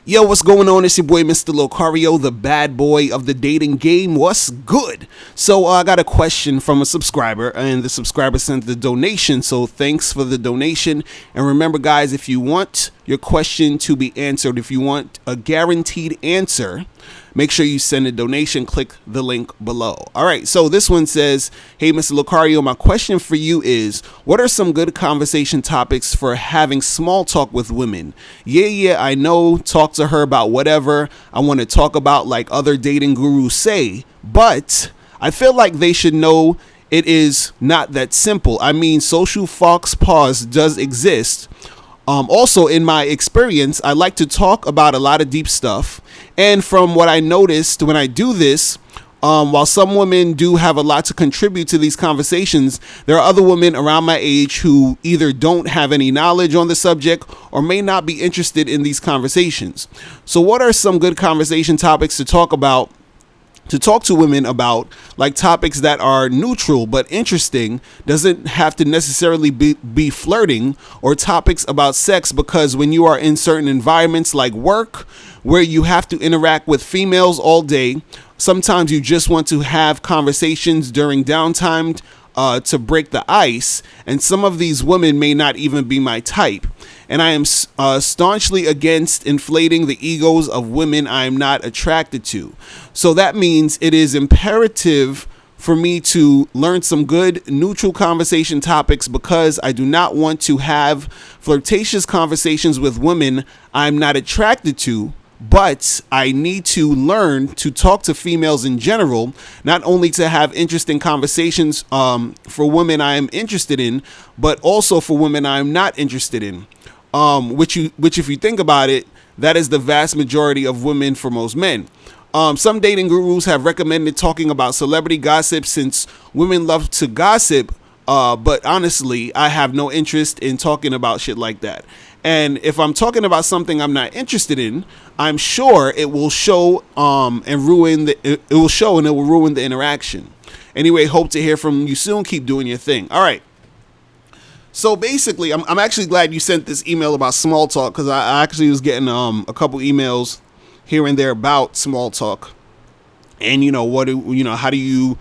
Yo, what's going on? It's your boy, Mr. Locario, the bad boy of the dating game. What's good? So I got a question from a subscriber, and the subscriber sent the donation. So thanks for the donation. And remember, guys, if you want your question to be answered, if you want a guaranteed answer, make sure you send a donation. Click the link below. All right, so this one says, hey, Mr. Locario, my question for you is, what are some good conversation topics for having small talk with women? Yeah, I know, talk to her about whatever I want to talk about, like other dating gurus say, but I feel like they should know it is not that simple. I mean, social fox pause does exist. Also, in my experience, I like to talk about a lot of deep stuff. And from what I noticed when I do this, while some women do have a lot to contribute to these conversations, there are other women around my age who either don't have any knowledge on the subject or may not be interested in these conversations. So what are some good conversation topics to talk to women about, like topics that are neutral but interesting, doesn't have to necessarily be flirting, or topics about sex, because when you are in certain environments like work where you have to interact with females all day, sometimes you just want to have conversations during downtime to break the ice, and some of these women may not even be my type. And I am staunchly against inflating the egos of women I am not attracted to. So that means it is imperative for me to learn some good neutral conversation topics, because I do not want to have flirtatious conversations with women I'm not attracted to. But I need to learn to talk to females in general, not only to have interesting conversations for women I am interested in, but also for women I am not interested in. Which if you think about it, that is the vast majority of women for most men. Some dating gurus have recommended talking about celebrity gossip, since women love to gossip. But honestly, I have no interest in talking about shit like that. And if I'm talking about something I'm not interested in, I'm sure it will show and it will ruin the interaction. Anyway, hope to hear from you soon. Keep doing your thing. All right. So basically, I'm actually glad you sent this email about small talk, because I actually was getting a couple emails here and there about small talk. And how do you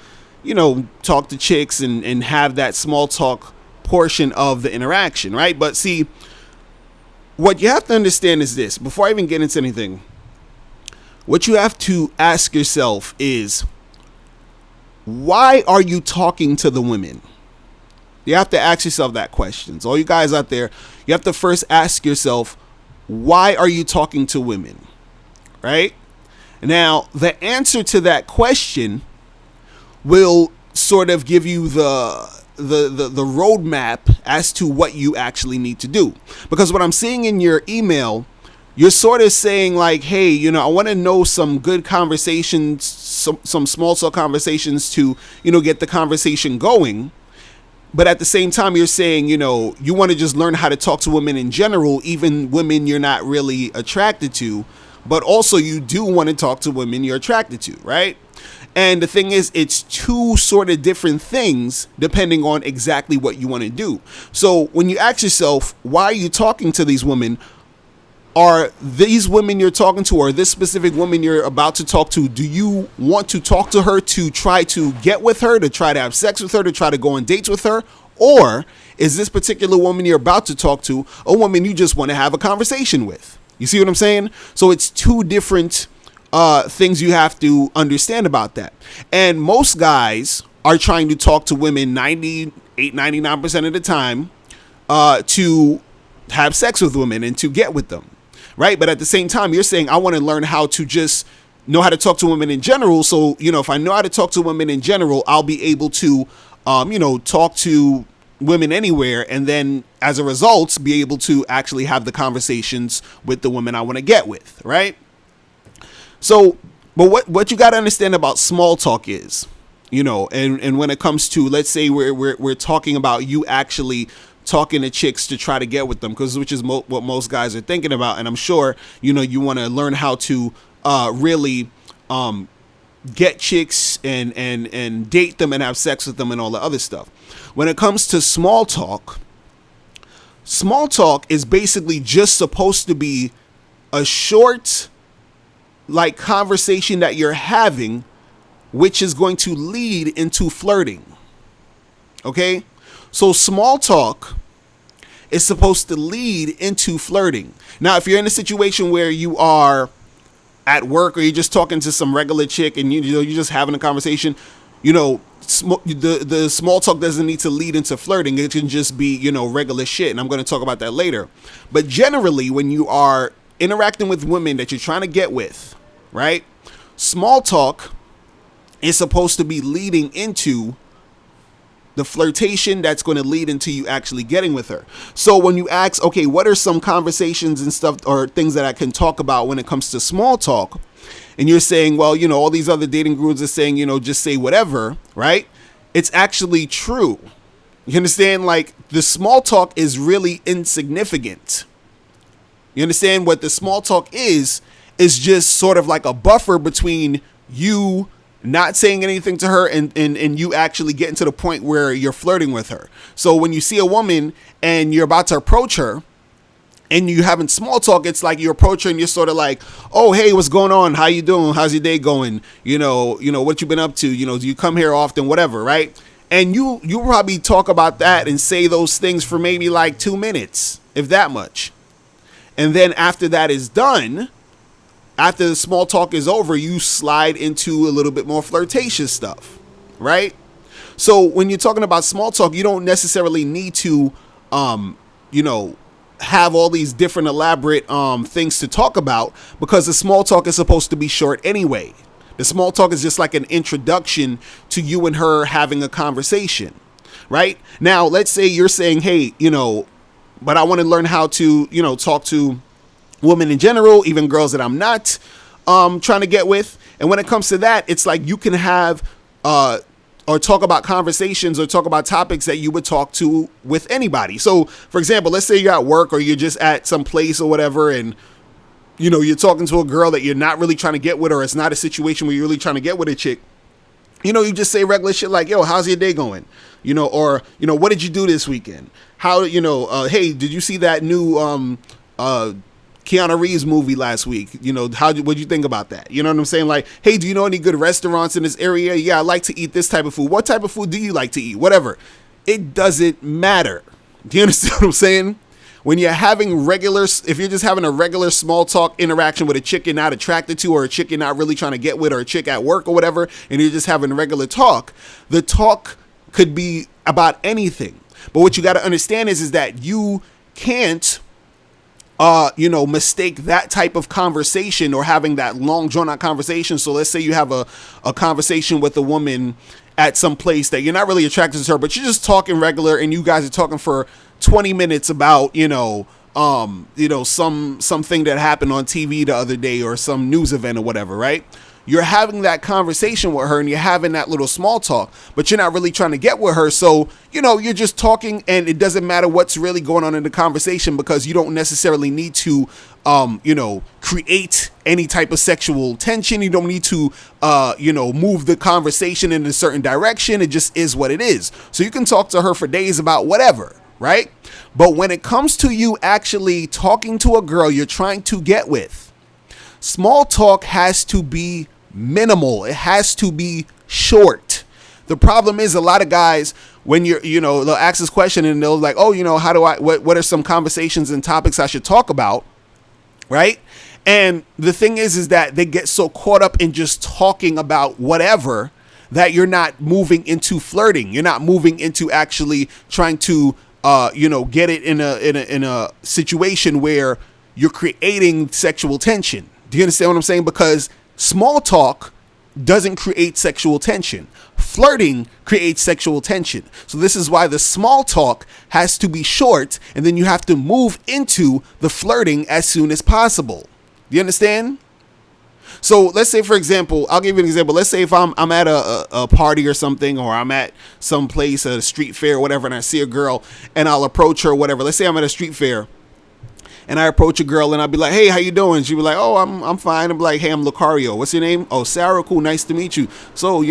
talk to chicks and have that small talk portion of the interaction, right? But see, what you have to understand is this: before I even get into anything, what you have to ask yourself is, why are you talking to the women? You have to ask yourself that question. So all you guys out there, you have to first ask yourself, why are you talking to women? Right? Now, the answer to that question will sort of give you the roadmap as to what you actually need to do. Because what I'm seeing in your email, you're sort of saying like, hey, I want to know some good conversations, some small talk conversations to, get the conversation going. But at the same time, you're saying, you want to just learn how to talk to women in general, even women you're not really attracted to. But also you do want to talk to women you're attracted to, right? And the thing is, it's two sort of different things depending on exactly what you want to do. So when you ask yourself, why are you talking to these women? Are these women you're talking to, or this specific woman you're about to talk to, do you want to talk to her to try to get with her, to try to have sex with her, to try to go on dates with her? Or is this particular woman you're about to talk to a woman you just want to have a conversation with? You see what I'm saying? So it's two different things you have to understand about that. And most guys are trying to talk to women 99% of the time to have sex with women and to get with them. Right. But at the same time, you're saying, I want to learn how to just know how to talk to women in general. So, if I know how to talk to women in general, I'll be able to, talk to women anywhere. And then as a result, be able to actually have the conversations with the women I want to get with. Right. So, but what you got to understand about small talk is, and when it comes to, let's say we're talking about you actually talking to chicks to try to get with them, which is what most guys are thinking about. And I'm sure, you want to learn how to really get chicks and date them and have sex with them and all the other stuff. When it comes to small talk is basically just supposed to be a short like conversation that you're having, which is going to lead into flirting. Okay? So small talk is supposed to lead into flirting. Now, if you're in a situation where you are at work or you're just talking to some regular chick and you're just having a conversation, the small talk doesn't need to lead into flirting. It can just be, regular shit. And I'm going to talk about that later. But generally, when you are interacting with women that you're trying to get with, right? Small talk is supposed to be leading into the flirtation that's going to lead into you actually getting with her. So when you ask, okay, what are some conversations and stuff or things that I can talk about when it comes to small talk? And you're saying, well, all these other dating gurus are saying, just say whatever, right? It's actually true. You understand? Like, the small talk is really insignificant. You understand? What the small talk is just sort of like a buffer between you not saying anything to her and you actually getting to the point where you're flirting with her. So when you see a woman and you're about to approach her and you having small talk, it's like you approach her and you're sort of like, oh, hey, what's going on? How you doing? How's your day going? What you been up to? Do you come here often? Whatever, right? And you probably talk about that and say those things for maybe like 2 minutes, if that much. And then after that is done, after the small talk is over, you slide into a little bit more flirtatious stuff, right? So when you're talking about small talk, you don't necessarily need to, have all these different elaborate things to talk about, because the small talk is supposed to be short anyway. The small talk is just like an introduction to you and her having a conversation, right? Now, let's say you're saying, hey, but I want to learn how to, talk to women in general, even girls that I'm not trying to get with. And when it comes to that, it's like you can have or talk about conversations or talk about topics that you would talk to with anybody. So, for example, let's say you're at work or you're just at some place or whatever, and you're talking to a girl that you're not really trying to get with, or it's not a situation where you're really trying to get with a chick. You just say regular shit like, yo, how's your day going? Or what did you do this weekend? How, hey, did you see that new Keanu Reeves movie last week? What'd you think about that? You know what I'm saying? Like, hey, do you know any good restaurants in this area? Yeah, I like to eat this type of food. What type of food do you like to eat? Whatever. It doesn't matter. Do you understand what I'm saying? When you're having if you're just having a regular small talk interaction with a chick you're not attracted to, or a chick you're not really trying to get with, or a chick at work or whatever, and you're just having regular talk, the talk could be about anything. But what you got to understand is that you can't mistake that type of conversation or having that long drawn out conversation. So let's say you have a conversation with a woman at some place that you're not really attracted to her, but you're just talking regular, and you guys are talking for 20 minutes about, something that happened on TV the other day, or some news event or whatever, right? You're having that conversation with her and you're having that little small talk, but you're not really trying to get with her. So, you're just talking, and it doesn't matter what's really going on in the conversation, because you don't necessarily need to, create any type of sexual tension. You don't need to, move the conversation in a certain direction. It just is what it is. So you can talk to her for days about whatever, right? But when it comes to you actually talking to a girl you're trying to get with, small talk has to be minimal. It has to be short. The problem is, a lot of guys, when they'll ask this question and they'll like, oh, what are some conversations and topics I should talk about? Right? And the thing is that they get so caught up in just talking about whatever that you're not moving into flirting. You're not moving into actually trying to, get it in a situation where you're creating sexual tension. Do you understand what I'm saying? Because small talk doesn't create sexual tension. Flirting creates sexual tension. So this is why the small talk has to be short, and then you have to move into the flirting as soon as possible. Do you understand? So let's say, for example, I'll give you an example. Let's say if I'm at a party or something, or I'm at some place, a street fair or whatever, and I see a girl and I'll approach her or whatever. Let's say I'm at a street fair and I approach a girl and I'll be like, hey, how you doing? She'll be like, oh, I'm fine. I'm like, hey, I'm Lucario. What's your name? Oh, Sarah. Cool. Nice to meet you. So,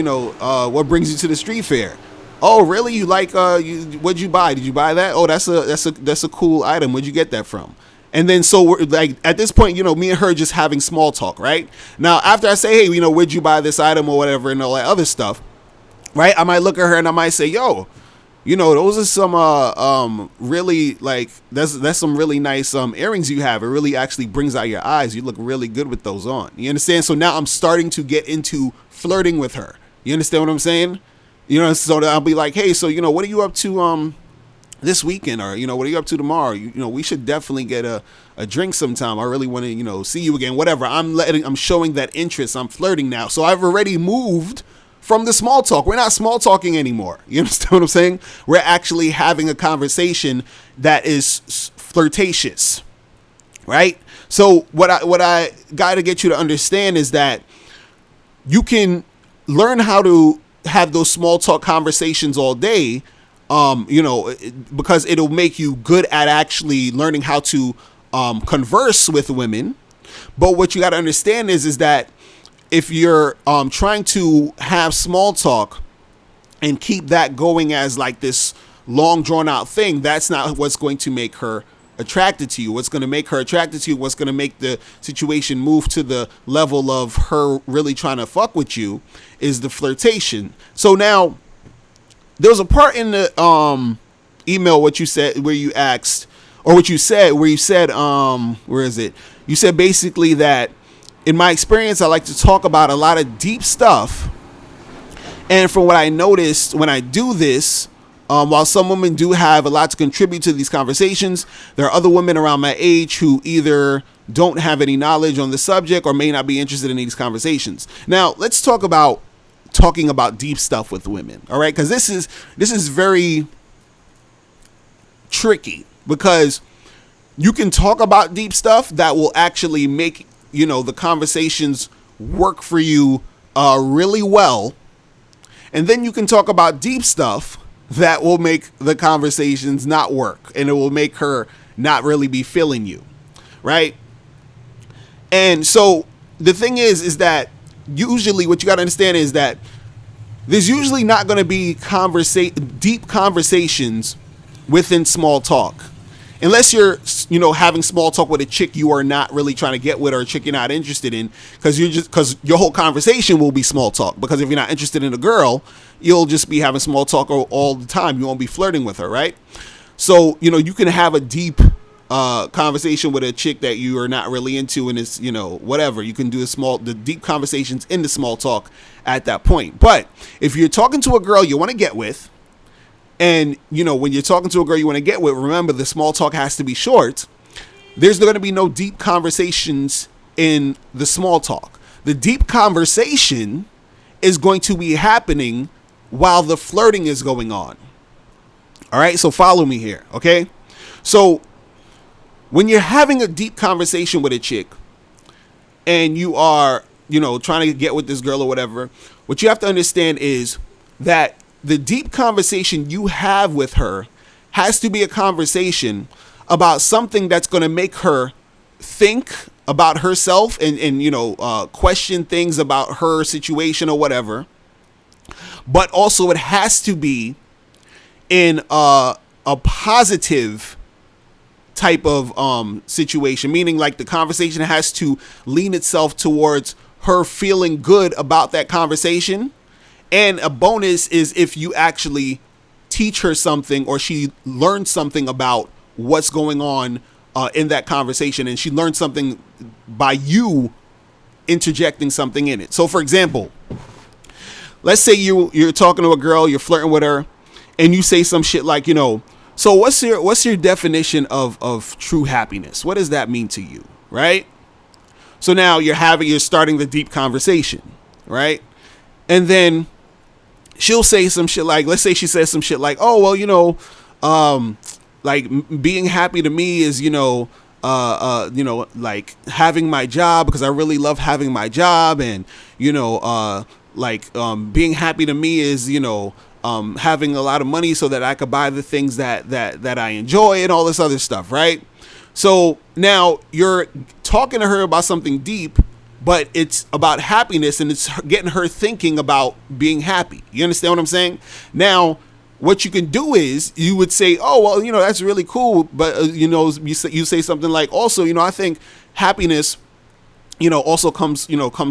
what brings you to the street fair? Oh, really? You like, what'd you buy? Did you buy that? Oh, that's a cool item. Where'd you get that from? And then so we're like at this point, me and her just having small talk, right? Now after I say, hey, where'd you buy this item or whatever and all that other stuff, right? I might look at her and I might say, yo, those are some really like that's some really nice earrings you have. It really actually brings out your eyes. You look really good with those on. You understand? So now I'm starting to get into flirting with her. You understand what I'm saying? So I'll be like, hey, so what are you up to this weekend, or what are you up to tomorrow? We should definitely get a drink sometime. I really want to see you again. Whatever. I'm showing that interest. I'm flirting now. So I've already moved from the small talk. We're not small talking anymore. You understand what I'm saying? We're actually having a conversation that is flirtatious, right? So what I got to get you to understand is that you can learn how to have those small talk conversations all day, because it'll make you good at actually learning how to converse with women. But what you got to understand is that if you're trying to have small talk and keep that going as like this long drawn out thing, that's not what's going to make her attracted to you. What's going to make her attracted to you, what's going to make the situation move to the level of her really trying to fuck with you, is the flirtation. So now there was a part in the email what you said where you asked, or what you said where you said where is it? You said basically that in my experience, I like to talk about a lot of deep stuff. And from what I noticed when I do this, while some women do have a lot to contribute to these conversations, there are other women around my age who either don't have any knowledge on the subject or may not be interested in these conversations. Now, let's talk about talking about deep stuff with women. All right. Because this is very tricky, because you can talk about deep stuff that will actually make the conversations work for you really well. And then you can talk about deep stuff that will make the conversations not work, and it will make her not really be feeling you. Right. And so the thing is that usually what you got to understand is that there's usually not going to be deep conversations within small talk. Unless you're, having small talk with a chick you are not really trying to get with, or a chick you're not interested in, because your whole conversation will be small talk. Because if you're not interested in a girl, you'll just be having small talk all the time. You won't be flirting with her, right? So, you can have a deep conversation with a chick that you are not really into, and it's, whatever. You can do the deep conversations in the small talk at that point. But if you're talking to a girl you want to get with, and, when you're talking to a girl you want to get with, remember the small talk has to be short. There's going to be no deep conversations in the small talk. The deep conversation is going to be happening while the flirting is going on. All right. So follow me here. Okay. So when you're having a deep conversation with a chick and you are, trying to get with this girl or whatever, what you have to understand is that the deep conversation you have with her has to be a conversation about something that's going to make her think about herself and question things about her situation or whatever. But also it has to be in a positive type of situation, meaning like the conversation has to lean itself towards her feeling good about that conversation. And a bonus is if you actually teach her something, or she learns something about what's going on in that conversation, and she learns something by you interjecting something in it. So for example, let's say you're talking to a girl, you're flirting with her, and you say some shit like, so what's your definition of true happiness? What does that mean to you? Right? So now you're starting the deep conversation, right? And then she'll say some shit like, let's say she says some shit like, oh, well, like being happy to me is, like having my job, because I really love having my job. And, being happy to me is, having a lot of money so that I could buy the things that I enjoy and all this other stuff. Right. So now you're talking to her about something deep, but it's about happiness, and it's getting her thinking about being happy. You understand what I'm saying? Now, what you can do is you would say, oh, well, that's really cool. But, you say something like, also, I think happiness, also comes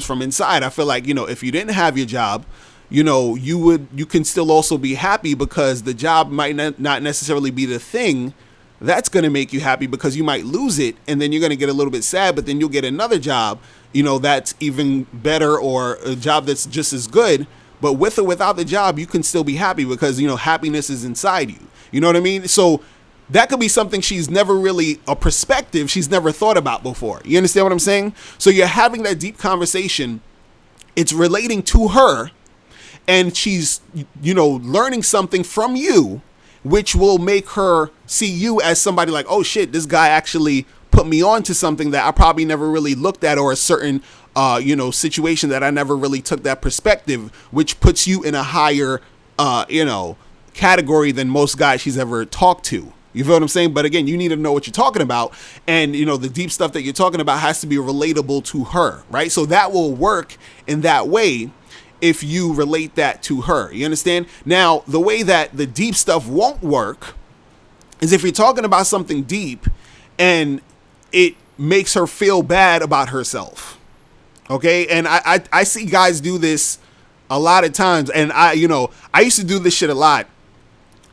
from inside. I feel like, if you didn't have your job, you can still also be happy because the job might not necessarily be the thing that's going to make you happy, because you might lose it and then you're going to get a little bit sad, but then you'll get another job, that's even better, or a job that's just as good. But with or without the job, you can still be happy because, happiness is inside you. You know what I mean? So that could be something she's never really, a perspective she's never thought about before. You understand what I'm saying? So you're having that deep conversation. It's relating to her, and she's, learning something from you, which will make her see you as somebody like, oh shit, this guy actually put me on to something that I probably never really looked at, or a certain, situation that I never really took that perspective, which puts you in a higher, category than most guys she's ever talked to. You feel what I'm saying? But again, you need to know what you're talking about. And, the deep stuff that you're talking about has to be relatable to her, right? So that will work in that way if you relate that to her. You understand? Now, the way that the deep stuff won't work is if you're talking about something deep and it makes her feel bad about herself. Okay? And I see guys do this a lot of times. And I used to do this shit a lot.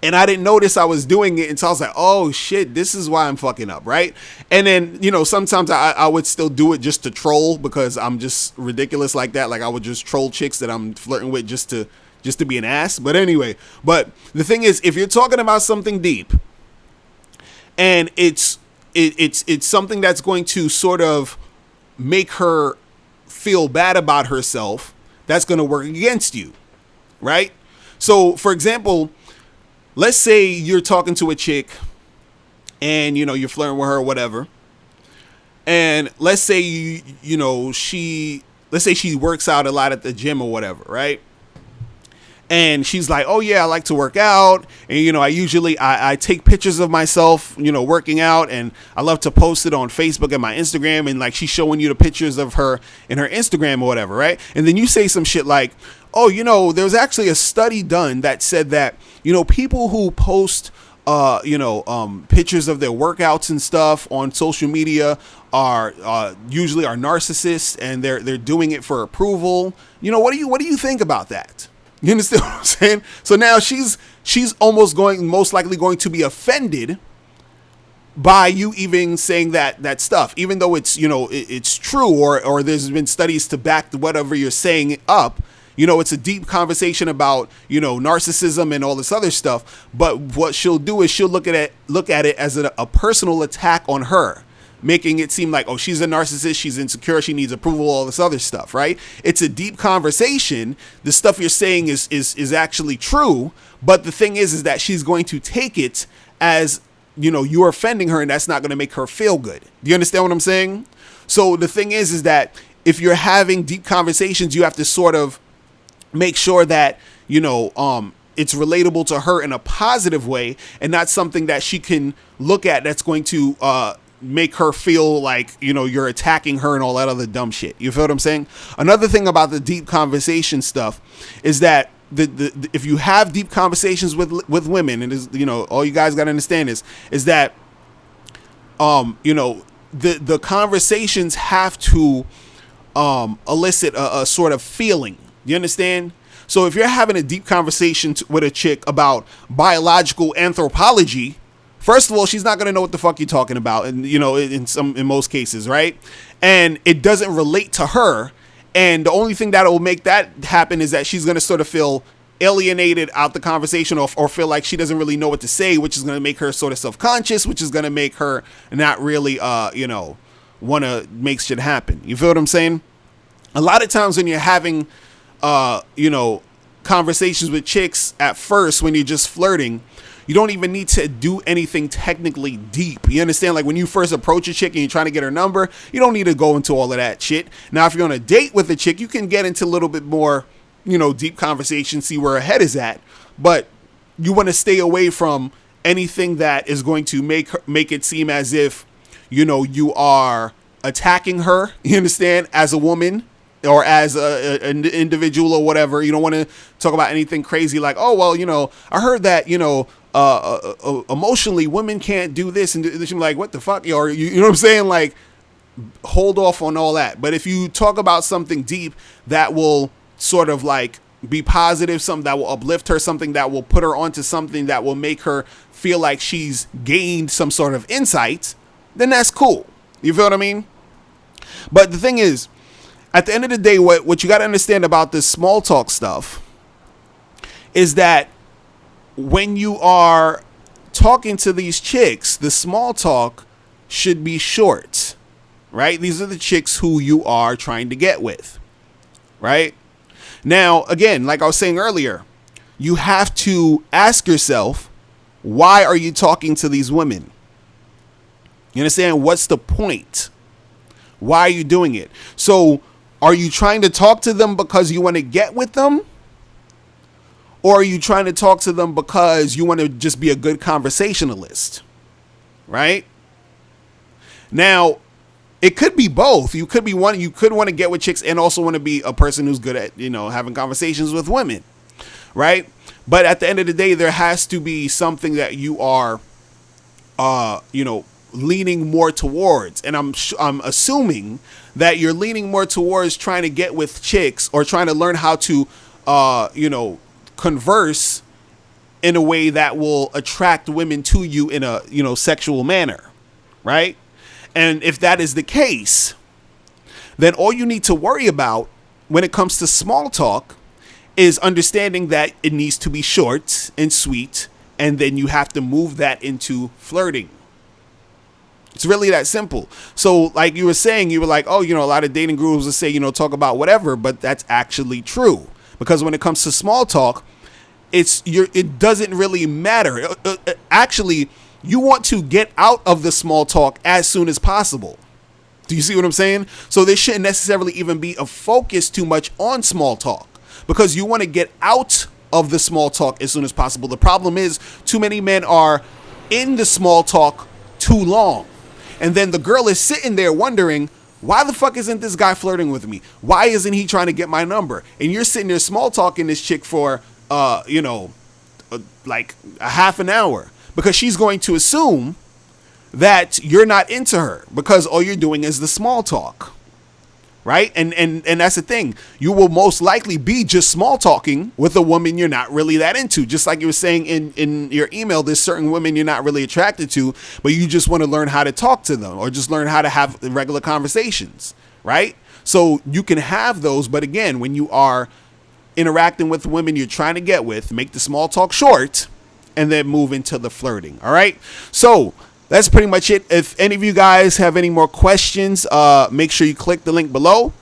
And I didn't notice I was doing it until I was like, oh shit, this is why I'm fucking up, right? And then, sometimes I would still do it just to troll, because I'm just ridiculous like that. Like I would just troll chicks that I'm flirting with just to be an ass. But anyway, but the thing is, if you're talking about something deep and it's something that's going to sort of make her feel bad about herself, that's going to work against you, right? So for example, let's say you're talking to a chick and, you're flirting with her or whatever. And let's say, let's say she works out a lot at the gym or whatever, right? And she's like, oh yeah, I like to work out. And, I take pictures of myself, working out, and I love to post it on Facebook and my Instagram. And like, she's showing you the pictures of her in her Instagram or whatever, right? And then you say some shit like, oh, there's actually a study done that said that, people who post, pictures of their workouts and stuff on social media are usually are narcissists, and they're doing it for approval. What do you think about that? You understand what I'm saying? So now she's most likely going to be offended by you even saying that stuff, even though it's, it's true, or there's been studies to back whatever you're saying up. It's a deep conversation about, narcissism and all this other stuff. But what she'll do is she'll look at it as a personal attack on her, making it seem like, oh, she's a narcissist, she's insecure, she needs approval, all this other stuff, right? It's a deep conversation. The stuff you're saying is actually true. But the thing is that she's going to take it as, you're offending her, and that's not going to make her feel good. Do you understand what I'm saying? So the thing is that if you're having deep conversations, you have to sort of make sure that, it's relatable to her in a positive way, and not something that she can look at that's going to make her feel like, you're attacking her and all that other dumb shit. You feel what I'm saying? Another thing about the deep conversation stuff is that the if you have deep conversations with women, and is, all you guys got to understand is that the conversations have to elicit a sort of feeling. You understand? So if you're having a deep conversation with a chick about biological anthropology, first of all, she's not going to know what the fuck you're talking about. And, in most cases, right? And it doesn't relate to her. And the only thing that will make that happen is that she's going to sort of feel alienated out the conversation, or feel like she doesn't really know what to say, which is going to make her sort of self-conscious, which is going to make her not really, want to make shit happen. You feel what I'm saying? A lot of times when you're having, conversations with chicks at first, when you're just flirting, you don't even need to do anything technically deep. You understand? Like when you first approach a chick and you're trying to get her number, you don't need to go into all of that shit. Now, if you're on a date with a chick, you can get into a little bit more, deep conversation, see where her head is at. But you want to stay away from anything that is going to make it seem as if, you are attacking her, you understand, as a woman. or as an individual or whatever. You don't want to talk about anything crazy like, oh, well, I heard that, emotionally women can't do this and do this. I'm like, what the fuck? Or you know what I'm saying? Like, hold off on all that. But if you talk about something deep that will sort of like be positive, something that will uplift her, something that will put her onto something that will make her feel like she's gained some sort of insight, then that's cool. You feel what I mean? But the thing is, at the end of the day, what you got to understand about this small talk stuff is that when you are talking to these chicks, the small talk should be short, right? These are the chicks who you are trying to get with, right? Now, again, like I was saying earlier, you have to ask yourself, why are you talking to these women? You understand? What's the point? Why are you doing it? So, are you trying to talk to them because you want to get with them? Or are you trying to talk to them because you want to just be a good conversationalist? Right? Now, it could be both. You could want to get with chicks and also want to be a person who's good at, having conversations with women. Right? But at the end of the day, there has to be something that you are, leaning more towards. And I'm assuming that you're leaning more towards trying to get with chicks or trying to learn how to, converse in a way that will attract women to you in a, sexual manner. Right? And if that is the case, then all you need to worry about when it comes to small talk is understanding that it needs to be short and sweet. And then you have to move that into flirting. It's really that simple. So like you were saying, you were like, oh, a lot of dating gurus will say, talk about whatever, but that's actually true. Because when it comes to small talk, it doesn't really matter. Actually, you want to get out of the small talk as soon as possible. Do you see what I'm saying? So there shouldn't necessarily even be a focus too much on small talk because you want to get out of the small talk as soon as possible. The problem is too many men are in the small talk too long. And then the girl is sitting there wondering, why the fuck isn't this guy flirting with me? Why isn't he trying to get my number? And you're sitting there small talking this chick for, like a half an hour because she's going to assume that you're not into her because all you're doing is the small talk. Right? And that's the thing. You will most likely be just small talking with a woman you're not really that into. Just like you were saying in your email, there's certain women you're not really attracted to, but you just want to learn how to talk to them or just learn how to have regular conversations. Right? So you can have those. But again, when you are interacting with women you're trying to get with, make the small talk short and then move into the flirting. All right. So that's pretty much it. If any of you guys have any more questions, make sure you click the link below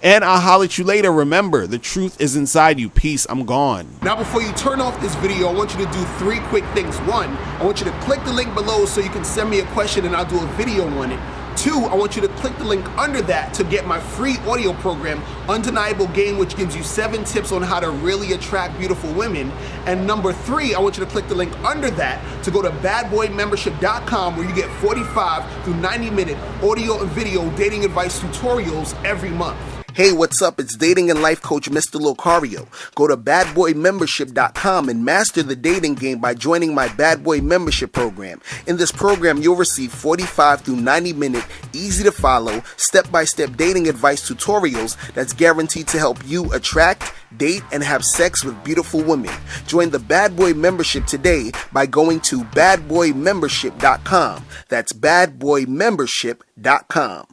and I'll holler at you later. Remember, the truth is inside you. Peace. I'm gone. Now, before you turn off this video, I want you to do 3 quick things. 1, I want you to click the link below so you can send me a question and I'll do a video on it. 2, I want you to click the link under that to get my free audio program, Undeniable Game, which gives you 7 tips on how to really attract beautiful women. And number 3, I want you to click the link under that to go to badboymembership.com where you get 45 through 90-minute audio and video dating advice tutorials every month. Hey, what's up? It's dating and life coach Mr. Locario. Go to badboymembership.com and master the dating game by joining my Bad Boy Membership program. In this program, you'll receive 45 through 90-minute, easy-to-follow, step-by-step dating advice tutorials that's guaranteed to help you attract, date, and have sex with beautiful women. Join the Bad Boy Membership today by going to badboymembership.com. That's badboymembership.com.